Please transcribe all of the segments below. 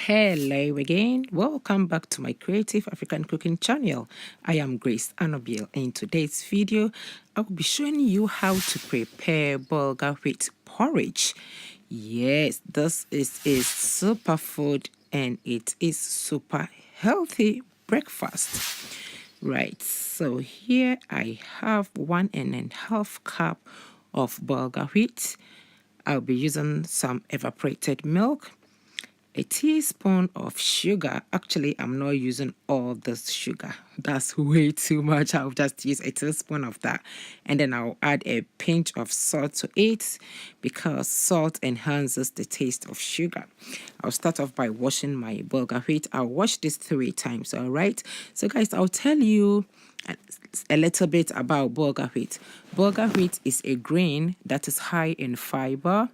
Hello again, welcome back to my Creative African Cooking channel. I am Grace Annabelle. In today's video I will be showing you how to prepare bulgur wheat porridge. Yes, this is a super food and it is super healthy breakfast. Right, so here I have 1.5 cup of bulgur wheat. I'll be using some evaporated milk, a teaspoon of sugar. Actually, I'm not using all this sugar. That's way too much. I'll just use a teaspoon of that. And then I'll add a pinch of salt to it because salt enhances the taste of sugar. I'll start off by washing my bulgur wheat. I'll wash this 3 times, all right? So guys, I'll tell you a little bit about bulgur wheat. Bulgur wheat is a grain that is high in fiber,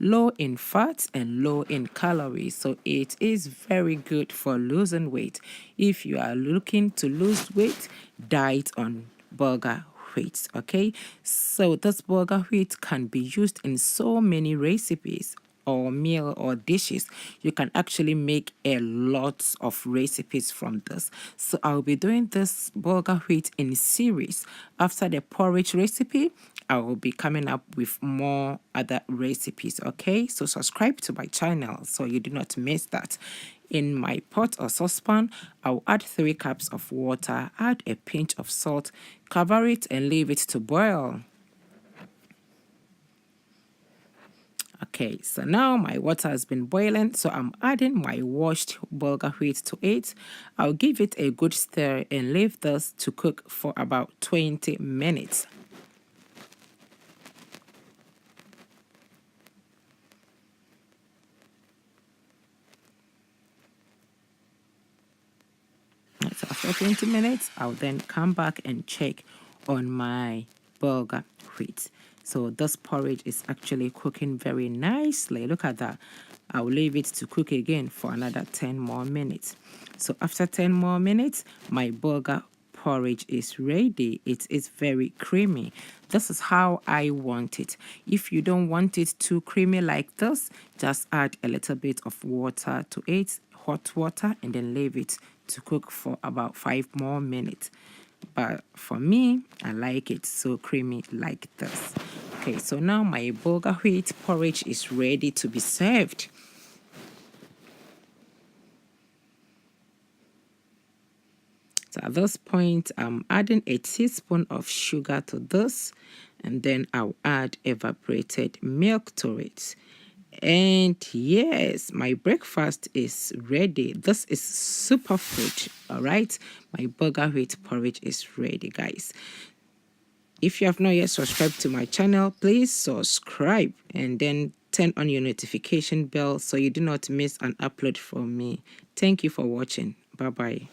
low in fat, and low in calories. So it is very good for losing weight. If you are looking to lose weight, diet on bulgur wheat. Okay, so this bulgur wheat can be used in so many recipes or meal or dishes. You can actually make a lot of recipes from this. So I'll be doing this bulgur wheat in series. After the porridge recipe, I will be coming up with more other recipes. Okay, so subscribe to my channel so you do not miss that. In my pot or saucepan, I'll add 3 cups of water, add a pinch of salt, cover it and leave it to boil. Okay, so now my water has been boiling, so I'm adding my washed bulgur wheat to it. I'll give it a good stir and leave this to cook for about 20 minutes. So after 20 minutes, I'll then come back and check on my bulgur wheat. So this porridge is actually cooking very nicely. Look at that. I'll leave it to cook again for another 10 more minutes. So after 10 more minutes, my bulgur porridge is ready. It is very creamy. This is how I want it. If you don't want it too creamy like this, just add a little bit of water to it, hot water, and then leave it to cook for about 5 more minutes. But for me, I like it so creamy like this. Okay, so now my bulgur wheat porridge is ready to be served. So at this point, I'm adding a teaspoon of sugar to this, and then I'll add evaporated milk to it. And yes, my breakfast is ready. This is super food, all right? My bulgur wheat porridge is ready, guys. If you have not yet subscribed to my channel, please subscribe and then turn on your notification bell so you do not miss an upload from me. Thank you for watching. Bye-bye.